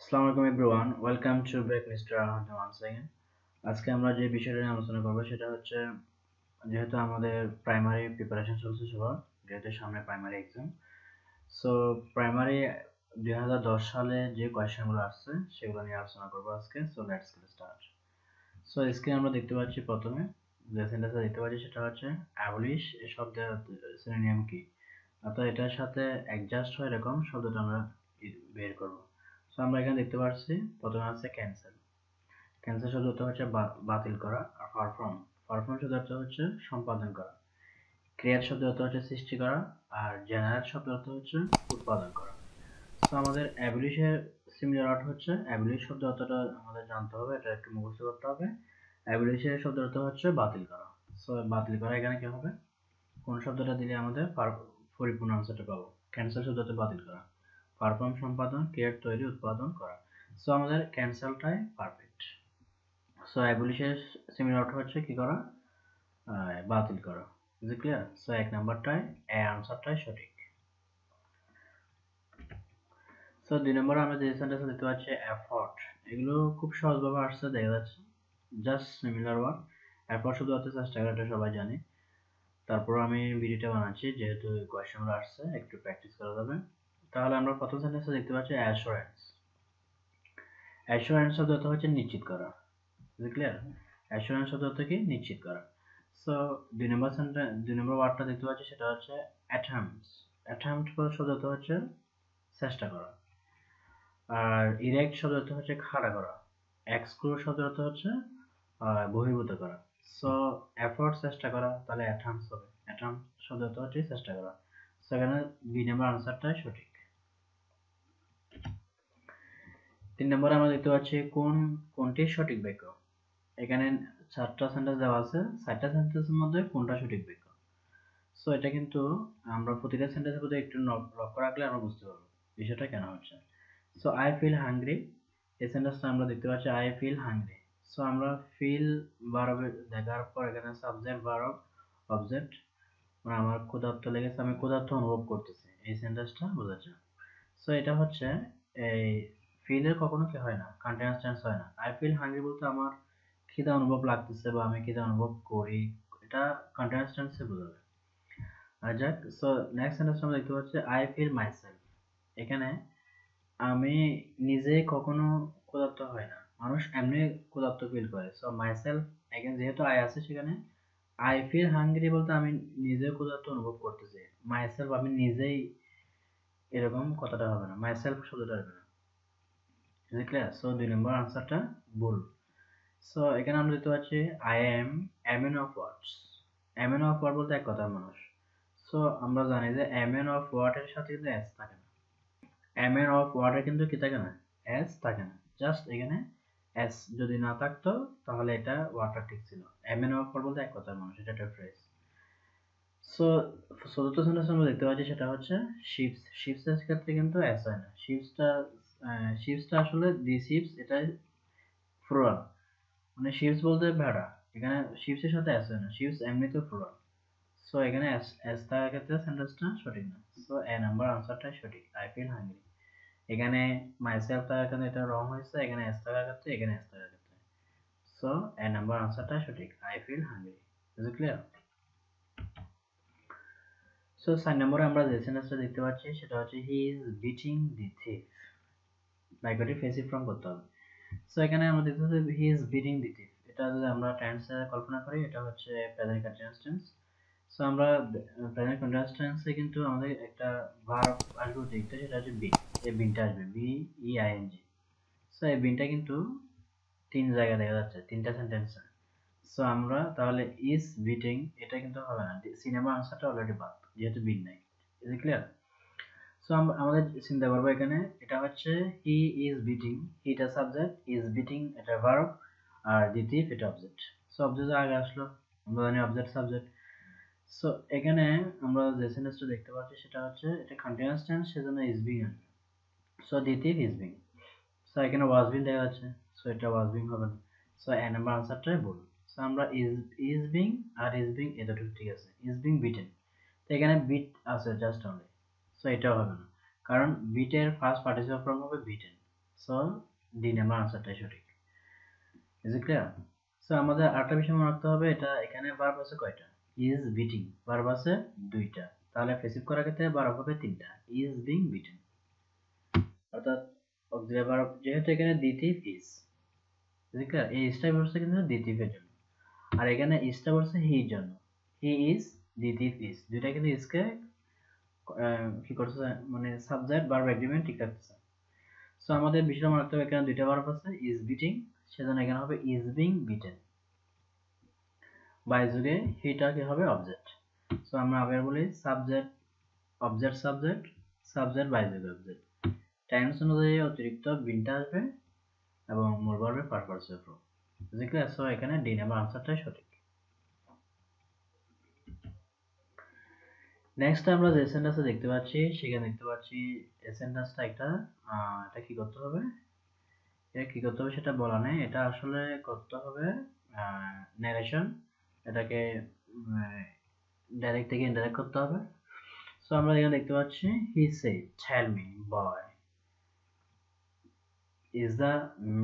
আসসালামু আলাইকুম everyone, welcome to back mister Ahmed once again. আজকে আমরা যে বিষয়টা নিয়ে আলোচনা করবো সেটা হচ্ছে, যেহেতু আমাদের প্রাইমারি প্রিপারেশন চলছে সবার, যেহেতু সামনে প্রাইমারি এক্সাম, সো প্রাইমারি 2010 সালে যে কোয়েশ্চেনগুলো আসছে সেগুলো নিয়ে আলোচনা করবো আজকে। So let's get start. So স্ক্রিনে আমরা দেখতে পাচ্ছি, প্রথমে যে সেন্টেন্সটা দেখতে পাচ্ছি সেটা হচ্ছে অ্যাবলিশ এই শব্দের সিনোনিম কি, অর্থাৎ এটার সাথে অ্যাডজাস্ট হয় এরকম শব্দটা আমরা বের করবো। সো আমরা এখানে দেখতে পাচ্ছি প্রথমে আছে ক্যান্সেল। ক্যান্সেল শব্দ অর্থ হচ্ছে বাতিল করা। আর পারফর্ম, পারফর্ম শব্দ অর্থ হচ্ছে সম্পাদন করা। ক্রিয়েট শব্দ অর্থ হচ্ছে সৃষ্টি করা। আর জেনারেট শব্দ অর্থ হচ্ছে উৎপাদন করা। সো আমাদের অ্যাবলিশের সিমিলার অর্থ হচ্ছে, অ্যাবলিশ শব্দ অর্থটা আমাদের জানতে হবে, এটা একটু মুখস্থ করতে হবে। অ্যাবলিশের শব্দ অর্থ হচ্ছে বাতিল করা। সো বাতিল করা এখানে কি হবে, কোন শব্দটা দিলে আমাদের পরিপূর্ণ আনসারটা পাবো। ক্যান্সেল শব্দ হচ্ছে বাতিল করা, পারফর্ম সম্পাদন, ক্রিয়েট তৈরি, উৎপাদন করা। সো আমাদের ক্যান্সেলটাই পারফেক্ট। সো অ্যাবলিশের সিমিলার অর্থ হচ্ছে কি করা, বাতিল করা। Is it clear? সো এক নাম্বারটাই, এ আনসারটাই সঠিক। সো দুই নম্বরে আমরা যে সেন্টেন্স দেখতে পাচ্ছি এফর্ট, এগুলো খুব সহজভাবে আসছে দেখা যাচ্ছে, জাস্ট সিমিলার ওয়ার্ড। এফর্ট শুধু অর্থে চেষ্টা করা, এটা সবাই জানে। তারপর আমি ভিডিওটা বানাচ্ছি যেহেতু কোয়েশ্চেনগুলো আসছে, একটু প্র্যাকটিস করা যাবে। তাহলে আমরা প্রথম সেন্টেন্সে দেখতে পাচ্ছি অ্যাসুরেন্স। অ্যাসুরেন্স শব্দ অর্থ হচ্ছে নিশ্চিত করা। Is it clear? অ্যাসুরেন্স শব্দ অর্থ কি, নিশ্চিত করা। সো দুই নম্বর ওয়ার্ডটা দেখতে পাচ্ছি সেটা হচ্ছে অ্যাটেম্পটস। অ্যাটেম্পট শব্দ অর্থ হচ্ছে চেষ্টা করা। আর ইরেক্ট শব্দ অর্থ হচ্ছে খাড়া করা। এক্সক্লুড শব্দ অর্থ হচ্ছে বহির্ভূত করা। সো এফোর্ট চেষ্টা করা, তাহলে অ্যাটেম্পটস হবে। অ্যাটেম্পট শব্দ অর্থ হচ্ছে চেষ্টা করা। সো এখানে বি নাম্বার আনসারটাই সঠিক। তিন নম্বরে আমরা দেখতে পাচ্ছি কোনটি সঠিক বাক্য। এখানে 4টা সেন্টেন্স দেওয়া আছে, 4টা সেন্টেন্সের মধ্যে কোনটা সঠিক বাক্য। সো এটা কিন্তু আমরা প্রতিটা সেন্টেন্সের প্রতি একটু লক্ষ্য রাখলে আমরা বুঝতে পারবো বিষয়টা কেন হচ্ছে। সো আই ফিল হাংরি, এই সেন্টেন্সটা আমরা দেখতে পাচ্ছি আই ফিল হাংরি। সো আমরা ফিল ভার্ব দেখার পর এখানে সাবজেক্ট ভার্ব অবজেক্ট, মানে আমার ক্ষুধার্ত লেগেছে, আমি ক্ষুধার্ত অনুভব করতেছি, এই সেন্টেন্সটা বোঝাচ্ছে। সো এটা হচ্ছে এই ফিলের কখনো কি হয় না, কন্টিনিউয়াস টেন্স হয় না। আই ফিল হাংরি বলতে আমার খিদা অনুভব লাগতেছে বা আমি খিদা অনুভব করি, এটা কন্টিনিউয়াস টেন্সে বোঝাবে। আর যাক, সো নেক্সট সেন্টেন্স আমরা দেখতে পাচ্ছি আই ফিল মাইসেলফ। এখানে আমি নিজে কখনো ক্ষুধার্ত হয় না, মানুষ এমনি ক্ষুধার্ত ফিল করে। সো মাইসেলফ, এখানে যেহেতু আই আছে সেখানে আই ফিল হাংরি বলতে আমি নিজে ক্ষুধার্ত অনুভব করতেছি। মাইসেলফ আমি নিজেই, এরকম কথাটা হবে না, মাইসেলফ শব্দটা হবে না। ক্লিয়ার? সো 2 নম্বর আনসারটা ভুল। সো এখানে আমরা দেখতে পাচ্ছি I am a man of words. A man of word বলতে এক কথার মানুষ। সো আমরা জানি যে এ ম্যান অফ ওয়ার্ড এর সাথে কিন্তু এস থাকে না। এ ম্যান অফ ওয়ার্ড এর কিন্তু কি থাকে না, এস থাকে না। জাস্ট এখানে এস যদি না থাকতো তাহলে এটা ওয়ার্ডটা ঠিক ছিল। এ ম্যান অফ ওয়ার্ড বলতে এক কথার মানুষ, এটা একটা ফ্রেজ। সো চতুর্থ সেন্টেন্স আমরা দেখতে পাচ্ছি সেটা হচ্ছে শিপস। শিপস এর ক্ষেত্রে কিন্তু এস হয় না। শিপসটা আসলে দি শিপস, এটা প্লুরাল, মানে শিপস বলতে ভেড়া, এখানে শিপস এর সাথে এস হয় না, শিপস এমনিতেও প্লুরাল। সো এখানে এস এস থাকার ক্ষেত্রে সেন্টেন্সটা সঠিক না। সো এ নাম্বার আনসারটাই সঠিক, আই ফিল হাংরি। এখানে মাইসেলফ থাকার কারণে এটা রং হয়েছে, এখানে এস থাকার ক্ষেত্রে, এখানে এস থাকার ক্ষেত্রে। সো এ নাম্বার আনসারটাই সঠিক, I feel hungry. Is it clear? So 4 নম্বরে আমরা যে সেন্টেন্সটা দেখতে পাচ্ছি সেটা হচ্ছে he is beating the thief. বাক্যটি ফেসিভ ফর্ম করতে হবে। সো এখানে আমরা দেখতে পাচ্ছি হি ইজ বিটিং দি থিফ, এটা যদি আমরা টেন্সে কল্পনা করি এটা হচ্ছে প্রেজেন্ট কন্টিনিউয়াস টেন্স। সো আমরা প্রেজেন্ট কন্টিনিউয়াস টেন্সে কিন্তু আমাদের একটা ভার্ব আসবে অতিরিক্ত, সেটা হচ্ছে বিন। এই বিনটা আসবে B E I N G. So এই বিনটা কিন্তু 3 জায়গায় দেখা যাচ্ছে, 3টা সেন্টেন্সে। সো আমরা তাহলে ইজ বিটিং, এটা কিন্তু হবে না, সিনেমা আনসারটা অলরেডি বাদ যেহেতু বিন নাই। Is it clear? সো আমাদের চিন্তা করবো এখানে, এটা হচ্ছে হি ইজ বিটিং, হিটা সাবজেক্ট, ইজ বিটিং এটা ভার্ব, আর দি থিফ এটা অবজেক্ট। সো অবজেক্ট আগে আসলো, আমরা জানি অবজেক্ট সাবজেক্ট। সো এখানে আমরা যে সেন্টেন্সটা দেখতে পাচ্ছি সেটা হচ্ছে এটা কন্টিনিউয়াস টেন্স, সেজন্য ইজ বিং আসবে। So the thief is being. So এখানে ওয়াজ বিং দেখা যাচ্ছে, সো এটা ওয়াজ বিং হবে না। সো এ নাম্বার আনসারটাই ভুল। সো আমরা ইজ বিং আর ইজ বিং এই দুটো ঠিক আছে, ইজ বিং বিটেন, তো এখানে বিট আছে জাস্ট অনলি। সো এটাও হবে না, কারণ বিটের ফার্স্ট পার্টিসিপাল ফর্ম হবে বিটেন। সো ডি নাম্বার আনসারটাই সঠিক। Is it clear? সো আমাদের আরেকটা বিষয় মনে রাখতে হবে, এটা এখানে ভার্ব আছে কয়টা? ইজ বিটিং ভার্ব আছে দুইটা, তাহলে প্যাসিভ করার ক্ষেত্রে ভার্ব হবে তিনটা, ইজ বিং বিটেন। অর্থাৎ অক্সিলারি ভার্ব যেহেতু এখানে দ্বিতীয় ইজ, ইজ ইট ক্লিয়ার? এই ইজটা বলছে কিন্তু দ্বিতীয়ের জন্য, আর এখানে ইজটা বলছে হির জন্য। হি ইজ দ্বিতীয় ইজ, দুইটা কিন্তু ইজকে কি করছে, মানে সাবজেক্ট ভার্ব এগ্রিমেন্ট ঠিক রাখতেছে। সো আমাদের বিষয়টা মনে রাখতে হবে, এখানে দুইটা ভার্ব আছে, ইজ বিটিং, সেজন্য এখানে হবে ইজ বিং বিটেন। বাই যুগে হিটা কি হবে? অবজেক্ট। সো আমরা আবার বলি subject object subject subject by যুগে অবজেক্ট। টেন্স অনুযায়ী অতিরিক্ত বিনটা আসবে এবং মূল ভার্বের পার্ট পার্টসিপল। বুঝলে? সো এখানে ডি নাম্বার আনসারটাই সঠিক। নেক্সট আমরা যে সেন্টেন্সটা দেখতে পাচ্ছি, সেখানে দেখতে পাচ্ছি এই সেন্টেন্সটা একটা এটা কি করতে হবে, এটা কি করতে হবে সেটা বলা নেই, এটা আসলে করতে হবে ন্যারেশন, এটাকে ডাইরেক্ট থেকে ইনডাইরেক্ট করতে হবে। সো আমরা এখানে দেখতে পাচ্ছি he said tell me boy is the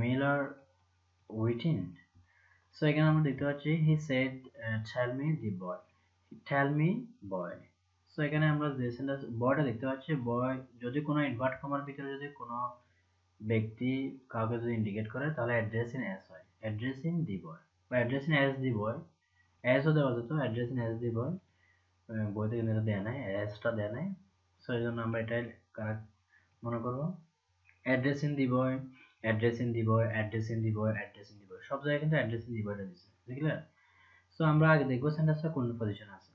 miller within. So এখানে আমরা দেখতে পাচ্ছি he said tell me the boy, tell me boy. So এখানে আমরা যে সেন্টেন্স বয়টা দেখতে পাচ্ছি, বয় যদি কোনো ইনভার্ট কমার ভিতরে যদি কোনো ব্যক্তি কাউকে যদি ইন্ডিকেট করে তাহলে অ্যাড্রেসিং অ্যাজ হয়, অ্যাড্রেসিং দি বয় বা অ্যাড্রেসিং অ্যাজ দি বয়, অ্যাজও দেওয়া যেত, অ্যাড্রেসিং অ্যাজ দি বয়, বইতে কিন্তু এটা দেয়া নাই, অ্যাজটা দেয়া নাই। সো এই জন্য আমরা এটাই কারেক্ট মনে করবো, অ্যাড্রেসিং দি বয়, অ্যাড্রেসিং দি বয়, অ্যাড্রেসিং দি বয়, অ্যাড্রেসিং দি বয়, সব জায়গায় কিন্তু অ্যাড্রেসিং দি বয়টা দিচ্ছে, বুঝলে? সো আমরা আগে দেখবো সেন্টেন্সটা কোন পজিশনে আছে।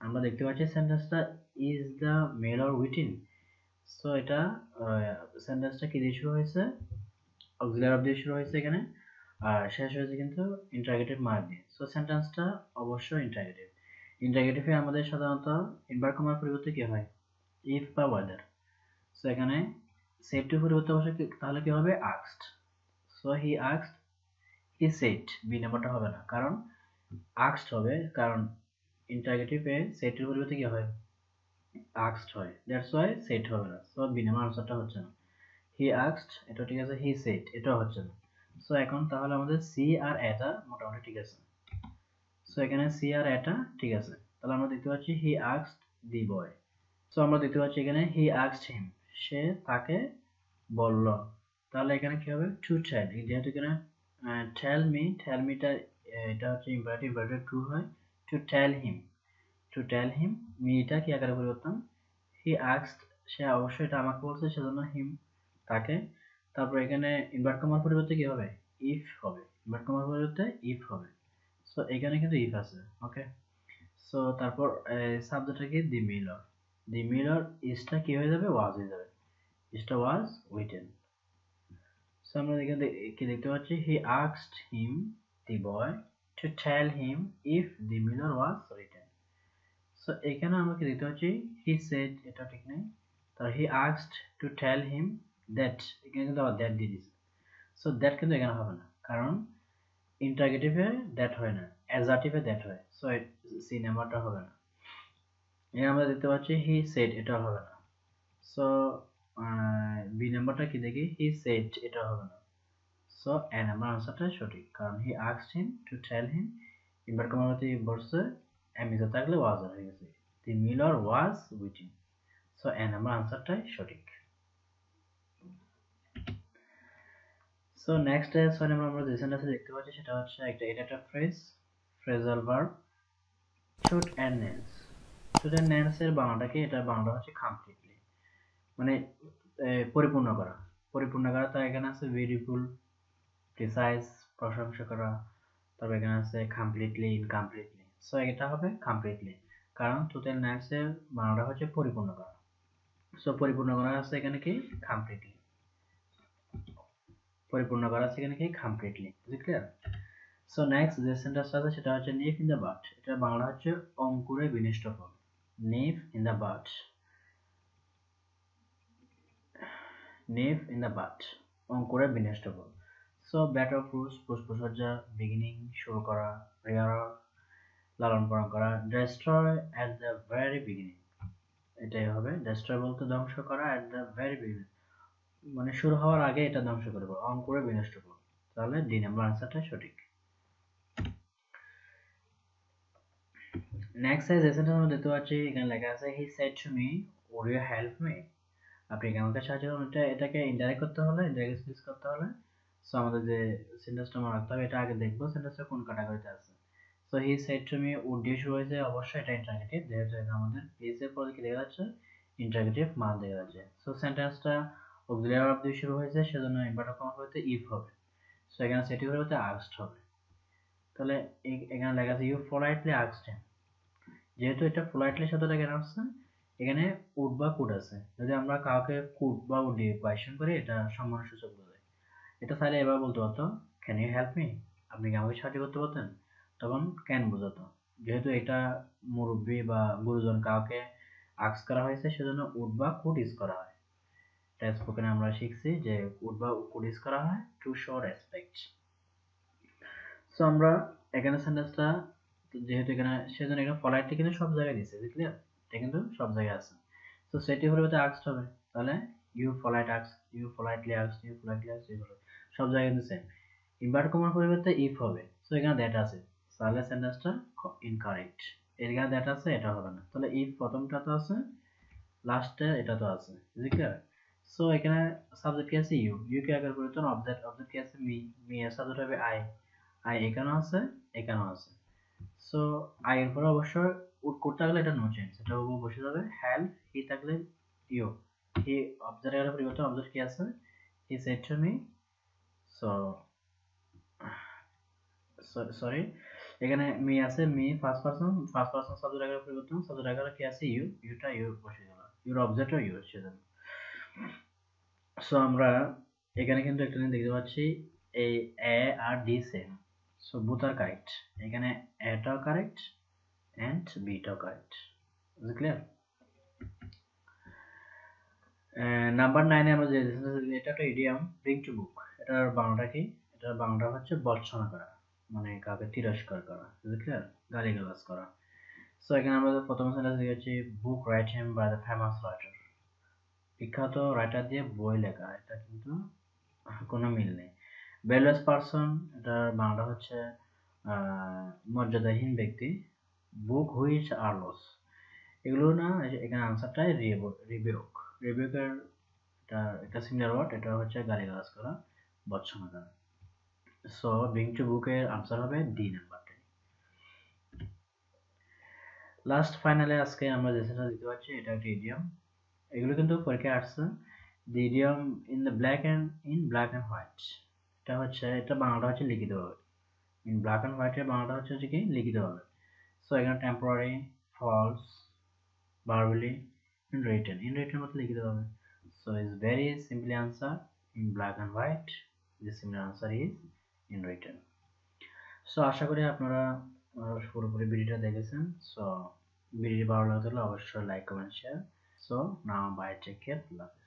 আমরা দেখতে পাচ্ছি সেন্টেন্সটা is the mail or within. So এটা সেন্টেন্সটা কি দিয়ে শুরু হয়েছে? অক্সিলারি ভার্ব দিয়ে শুরু হয়েছে এখানে, আর শেষ হয়েছে কিন্তু ইন্টারোগেটিভ মার্ক দিয়ে। সো সেন্টেন্সটা অবশ্যই ইন্টারোগেটিভ। ইন্টারোগেটিভে আমাদের সাধারণত ইনভার্ট কমার পরিবর্তে কি হয়? ইফ বা ওয়েদার। সো এখানে সেড টু পরিবর্তে অবশ্যই তাহলে কি হবে? Asked. So he asked, he said, B নাম্বারটা হবে না, কারণ আস্কড হবে, কারণ ইন্টারোগেটিভে সেড টু পরিবর্তে কি হয়? আস্কড হয়, দ্যাটস ওয়াই সেড হবে না। সো বি নাম্বার আনসারটা হচ্ছে না। হি আস্কড এটা ঠিক আছে, হি সেড এটাও হচ্ছে না। সো এখন তাহলে আমাদের সি আর এটা মোটামুটি ঠিক আছে। সো এখানে সি আর এটা ঠিক আছে, তাহলে আমরা দেখতে পাচ্ছি he asked the boy. So আমরা দেখতে পাচ্ছি এখানে হি আস্কড হিম, সে তাকে বলল, তাহলে এখানে কি হবে? টু টেল, যেহেতু এখানে টেল মিটা এটা হচ্ছে ইম্পারেটিভ ভার্বের টু হয়, two tell him, to tell হিম, মিটা কি আকারে পরিবর্তন? হি আস্কড, সে অবশ্যই এটা আমাকে বলছে, সেজন্য হিম তাকে। তারপর এখানে ইনভার্ট কমার পরিবর্তে কি হবে? ইফ হবে, ইনভার্ট কমার পরিবর্তে ইফ হবে। সো এখানে কিন্তু ইফ আছে, ওকে। সো তারপর সাবজেক্টটা কি? দি মিলর, দি মিলর, ইজটা কি হয়ে যাবে? ওয়াজ হয়ে যাবে, ইজটা ওয়াজ উইটেন। সো আমরা এখানে কি দেখতে পাচ্ছি? He asked him the boy to tell him if the miller was written. So এখানে আমরা কি দেখতে পাচ্ছি? হি সেড, এটা ঠিক নেই, তার he asked to tell him that, এখানে কিন্তু আবার দ্যাট দিয়ে দিছে। সো দ্যাট কিন্তু এখানে হবে না, কারণ ইন্টারগেটিভে দ্যাট হয় না, অ্যাজার্টিভে দ্যাট হয়। সো সি নাম্বারটা হবে না। এখানে আমরা দেখতে পাচ্ছি হি সেড, এটা হবে না। সো বি নাম্বারটা কি দেখি? হি সেড, এটা হবে না। সো এ নাম্বার আনসারটা সঠিক, কারণ he asked him to tell him, inverted কমাতে বলছে, এমিজে থাকলে ওয়াজ হয়ে গেছে, the miller was waiting. So A number আনসারটাই সঠিক। সো নেক্সট 6 নাম্বার আমরা যে সেন্টেন্সে দেখতে পাচ্ছি সেটা হচ্ছে এটা একটা phrasal verb, should and nonce. Should and nonce এর বাংলাটা কি? এটা বাংলা হচ্ছে কমপ্লিটলি, মানে পরিপূর্ণ করা, পরিপূর্ণ করা। তো এখানে আছে বিউটিফুল, প্রিসাইজ, প্রশংসা করা, তবে এখানে আছে কমপ্লিটলি, ইনকমপ্লিটলি। সো এটা হবে কমপ্লিটলি, কারণ টোটাল নেন্স এর বাংলাটা হচ্ছে পরিপূর্ণ করা। সো পরিপূর্ণ করা আছে এখানে কি? কমপ্লিটলি, পরিপূর্ণ করা আছে এখানে কি? কমপ্লিটলি। ক্লিয়ার? সো নেক্সট যে সেন্টেন্সটা আছে সেটা হচ্ছে নিফ ইন দ্য বাট, এটা বাংলা হচ্ছে অঙ্কুরে বিনষ্ট ফল, nip in the bud, nip in the bud, অঙ্কুরে বিনষ্ট ফল। সো ব্যাট অফ রুটস, পুষ্পসজ্জা, বিগিনিং, শুরু করা, রেয়ার, লালন পালন করা, destroy at the very beginning, এটাই হবে। ডেস্ট্রয় বলতে ধ্বংস করা, এট দ্য ভেরি বিগিনিং, মানে শুরু হওয়ার আগে এটা ধ্বংস করবো, অন করে বিনষ্ট করবো, তাহলে ডি নাম্বার আনসারটা সঠিক। নেক্সট সাইজ এসেন্টেন্স আমরা দেখতে পাচ্ছি এখানে লেখা আছে he said to me would you help me. আপনি কি আমাকে সাহায্য করবেন? এটাকে ইনডাইরেক্ট করতে হলে, ইনডাইরেক্ট স্পিচ করতে হলে সো আমাদের যে সেন্টেন্সটা মনে রাখতে হবে, এটা আগে দেখবো সেন্টেন্সটা কোন ক্যাটাগরিতে আছে। So he said to me would দিয়ে শুরু হয়েছে, অবশ্যই এটা ইন্টারগেটিভ, যেহেতু এটা আমাদের ইজ এর পরে কি দেখা যাচ্ছে, ইন্টারগেটিভ মান দেখা যাচ্ছে। সো সেন্টেন্সটা অক্সিলিয়ারি ভার্ব দিয়ে শুরু হয়েছে, সেজন্য ইনভার্টেড কমা হতে ইফ হবে। সো এখানে সেটি হতে আস্কড হবে। তাহলে এখানে লেখা আছে ইউ পোলাইটলি আস্কড হিম, যেহেতু এটা পোলাইটলি শব্দটা কেন আসছে, এখানে উড বা কুড আছে। যদি আমরা কাউকে কুড বা উড দিয়ে কোয়েশ্চেন করি, এটা সম্মানসূচক বোঝায়। এটা চাইলে এবার বলতে পারতো ক্যান ইউ হেল্প মি, আপনি কি আমাকে সাহায্য করতে পারতেন, তখন ক্যান বোঝাতো। যেহেতু এটা মুরব্বী বা গুরুজন কাউকে আস্ক করা হয়েছে, সেজন্য উড বা কুড ইউজ করা হয়। এটা স্পোকেনে আমরা শিখছি যে উড বা কুড ইউজ করা হয় টু শো রেসপেক্ট। সো আমরা এখানে সেন্টেন্সটা যেহেতু এখানে, সেজন্য এখানে ফলাইটটা কিন্তু সব জায়গায় দিচ্ছে, ক্লিয়ার, এটা কিন্তু সব জায়গায় আছে। সো সেটি পরিবর্তে আস্কড হবে, তাহলে you polite ask, you politely ask, you politely ask, এগুলো সব জায়গায় কিন্তু সেম। ইনভার্ট কমার পরিবর্তে ইফ হবে, সো এখানে দ্যাট আছে, তাহলে সেন্টেন্সটা ইনকারেক্ট। এখানে দ্যাট আছে, এটা হবে না, তাহলে ইফ প্রথমটা তো আছে, লাস্টে এটা তো আছে, ক্লিয়ার। সো এখানে সাবজেক্ট কি আছে ইউ, ইউ কে আগে পরিবর্তন অবজেক্ট, অবজেক্ট কি আছে মি, মি এর সাবজেক্ট হবে আই, আই এখানেও আছে, এখানেও আছে। সো আই এর পরে অবশ্যই উড কোড থাকলে এটা নো চেঞ্জ, এটা বসে যাবে। হেল্প হি থাকলে ইউ, হি অবজেক্ট এর পরিবর্তন অবজেক্ট কি আছে, he said to me. So sorry, এখানে মি আছে, me first person, first person subject আকারে পরিবর্তন, সাবজেক্ট আকারে কি আছে ইউ, ইউটা ইউ বসে গেল, ইউর অবজেক্টও ইউ সেজন্য। সো আমরা এখানে কিন্তু একটা জিনিস দেখতে পাচ্ছি, এই এ আর D same, so both are correct. এখানে এটাও কারেক্ট এন্ড বিটাও কারেক্ট, ক্লিয়ার। নাম্বার 9 এ আমরা যে এটা একটা ইডিয়াম, ব্রিং টু বুক, এটার বাংলাটা কি, এটার বাংলাটা হচ্ছে বর্জনা করা, মানে কাউকে তিরস্কার করা, ক্লিয়ার, গালিগালাজ করা। সো এখানে আমরা প্রথম সেন্টেন্স দেখেছি book write him by the famous writer, বিখ্যাত রাইটার দিয়ে বই লেখা, এটা কিন্তু কোনো মিল নেই। ভ্যালুলেস পারসন, এটার বাংলা হচ্ছে মর্যাদাহীন ব্যক্তি। বুক হুইচ আর লস, এগুলো না, এখানে আনসারটাই রিবিউক, রিবিউকের এটা একটা সিমিলার ওয়ার্ড, এটা হচ্ছে গালিগালাজ করা, ভর্ৎসনা করা। সো ব্রিং টু বুকের আনসার হবে ডি নাম্বারটা। লাস্ট ফাইনালে আজকে আমরা যে সেটা দিতে পারছি, এটা একটা ইডিয়ম, এগুলো কিন্তু পরীক্ষায় আসছে। The idiom in black and white, এটা হচ্ছে, এটা বাংলাটা হচ্ছে লিখিত ভাবে, ইন ব্ল্যাক এন্ড হোয়াইট এর বাংলাটা হচ্ছে কি লিখিত ভাবে। সো এখানে temporary, false, verbally, in written মতো লিখিত হবে। So is very simply answer in black and white. The similar answer is in written. So আশা করি আপনারা পুরোপুরি ভিডিওটা দেখেছেন। So ভিডিও ভালো লাগলে অবশ্যই like comment share. So now bye, take care, love you.